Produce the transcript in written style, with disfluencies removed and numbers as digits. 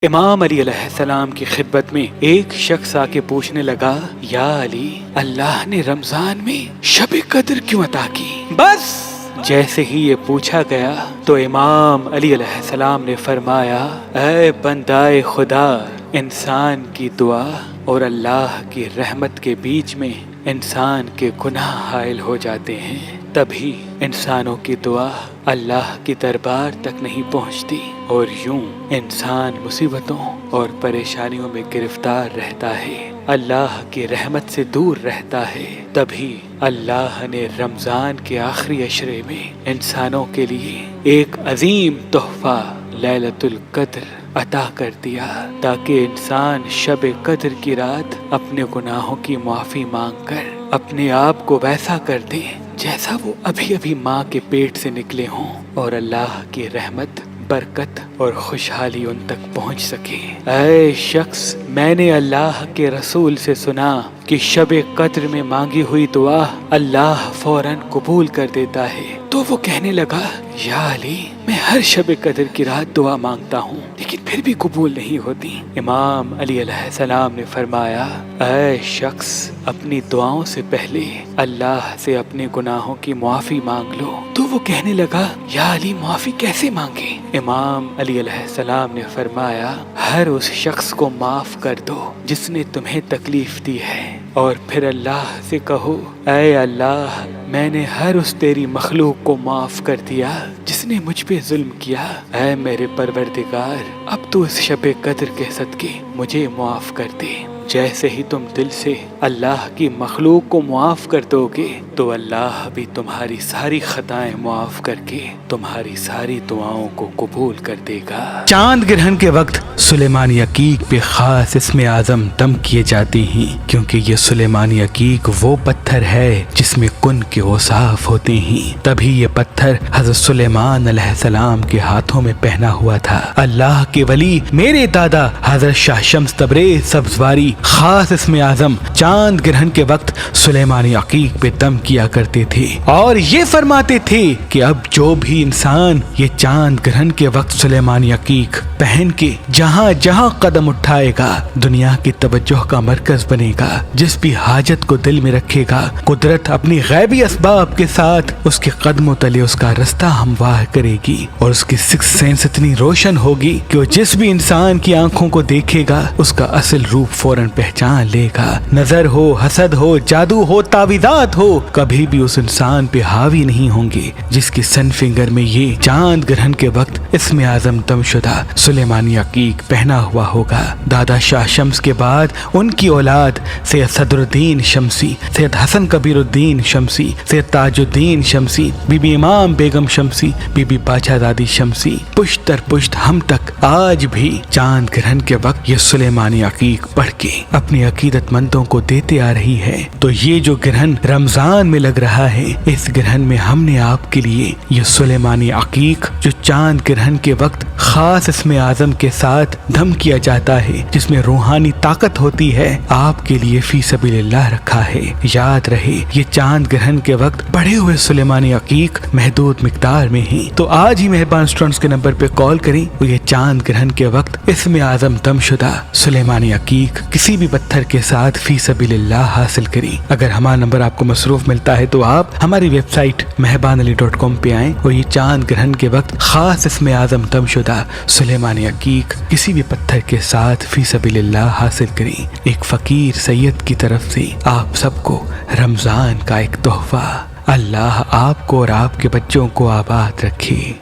امام علی علیہ السلام کی خدمت میں ایک شخص آ کے پوچھنے لگا، یا علی، اللہ نے رمضان میں شب قدر کیوں عطا کی؟ بس جیسے ہی یہ پوچھا گیا تو امام علی علیہ السلام نے فرمایا، اے بندائے خدا، انسان کی دعا اور اللہ کی رحمت کے بیچ میں انسان کے گناہ حائل ہو جاتے ہیں، تبھی انسانوں کی دعا اللہ کی دربار تک نہیں پہنچتی اور یوں انسان مصیبتوں اور پریشانیوں میں گرفتار رہتا ہے، اللہ کی رحمت سے دور رہتا ہے۔ تبھی اللہ نے رمضان کے آخری عشرے میں انسانوں کے لیے ایک عظیم تحفہ لیلۃ القدر عطا کر دیا، تاکہ انسان شب قدر کی رات اپنے گناہوں کی معافی مانگ کر اپنے آپ کو ویسا کر دے جیسا وہ ابھی ابھی ماں کے پیٹ سے نکلے ہوں، اور اللہ کی رحمت، برکت اور خوشحالی ان تک پہنچ سکے۔ اے شخص، میں نے اللہ کے رسول سے سنا کہ شب قدر میں مانگی ہوئی دعا اللہ فوراً قبول کر دیتا ہے، تو وہ کہنے لگا، یا علی، میں ہر شب قدر کی رات دعا مانگتا ہوں لیکن پھر بھی قبول نہیں ہوتی۔ امام علی علیہ السلام نے فرمایا، اے شخص، اپنی دعاؤں سے پہلے اللہ سے اپنے گناہوں کی معافی مانگ لو۔ تو وہ کہنے لگا، یا علی، معافی کیسے مانگے؟ امام علی علیہ السلام نے فرمایا، ہر اس شخص کو معاف کر دو جس نے تمہیں تکلیف دی ہے، اور پھر اللہ سے کہو، اے اللہ، میں نے ہر اس تیری مخلوق کو معاف کر دیا جس نے مجھ پہ ظلم کیا۔ اے میرے پروردگار، اب تو اس شب قدر کے صدقے مجھے معاف کر دے۔ جیسے ہی تم دل سے اللہ کی مخلوق کو معاف کر دو گے تو اللہ بھی تمہاری ساری خطائیں معاف کر کے تمہاری ساری دعاؤں کو قبول کر دے گا۔ چاند گرہن کے وقت سلیمانی عقیق پہ خاص اسم اعظم دم کیے جاتے ہیں، کیونکہ یہ سلیمانی عقیق وہ پتھر ہے جس میں کن کے اوصاف ہوتے ہیں۔ تبھی یہ پتھر حضرت سلیمان علیہ السلام کے ہاتھوں میں پہنا ہوا تھا۔ اللہ کے ولی میرے دادا حضرت شاہ شمس تبریز سبزواری خاص اسم اعظم چاند گرہن کے وقت سلیمانی عقیق پہ دم کیا کرتے تھے، اور یہ فرماتے تھے کہ اب جو بھی انسان یہ چاند گرہن کے وقت سلیمانی عقیق پہن کے جہاں جہاں قدم اٹھائے گا دنیا کی توجہ کا مرکز بنے گا، جس بھی حاجت کو دل میں رکھے گا قدرت اپنی غیبی اسباب کے ساتھ اس کے قدموں تلے اس کا رستہ ہموار کرے گی، اور اس کی سکس سینس اتنی روشن ہوگی کہ وہ جس بھی انسان کی آنکھوں کو دیکھے گا اس کا اصل روپ فوراً پہچان لے گا۔ نظر ہو، حسد ہو، جادو ہو، تعویذات ہو، کبھی بھی اس انسان پہ حاوی نہیں ہوں گے جس کی سن فنگر میں یہ چاند گرہن کے وقت اسم اعظم دم شدہ سلیمانی عقیق پہنا ہوا ہوگا۔ دادا شاہ شمس کے بعد ان کی اولاد سید صدر الدین شمسی، سید حسن کبیر الدین شمسی، سید تاج الدین شمسی، بی بی امام بیگم شمسی، بی بی باچہ زادی شمسی، پشت در پشت ہم تک آج بھی چاند گرہن کے وقت یہ سلیمانی عقیق پڑھ کے اپنی عقیدت مندوں کو دیتے آ رہی ہے۔ تو یہ جو گرہن رمضان میں لگ رہا ہے، اس گرہن میں ہم نے آپ کے لیے یہ سلیمانی عقیق جو چاند گرہن کے وقت خاص اسم اعظم کے ساتھ دم کیا جاتا ہے، جس میں روحانی طاقت ہوتی ہے، آپ کے لیے فی سبیل اللہ رکھا ہے۔ یاد رہے، یہ چاند گرہن کے وقت پڑھے ہوئے سلیمانی عقیق محدود مقدار میں ہیں، تو آج ہی مہربان اسٹوڈنٹس کے نمبر پہ کال کریں اور یہ چاند گرہن کے وقت اسم اعظم دم شدہ سلیمانی عقیق کسی بھی پتھر کے ساتھ فی سبیل اللہ حاصل کریں۔ اگر ہمارا نمبر آپ کو مصروف ملتا ہے تو آپ ہماری ویب سائٹ mehbanali.com پہ آئیں اور یہ چاند گرہن کے وقت خاص اسم اعظم دم شدہ سلیمانی عقیق کسی بھی پتھر کے ساتھ فی سبیل اللہ حاصل کریں۔ ایک فقیر سید کی طرف سے آپ سب کو رمضان کا ایک تحفہ۔ اللہ آپ کو اور آپ کے بچوں کو آباد رکھے۔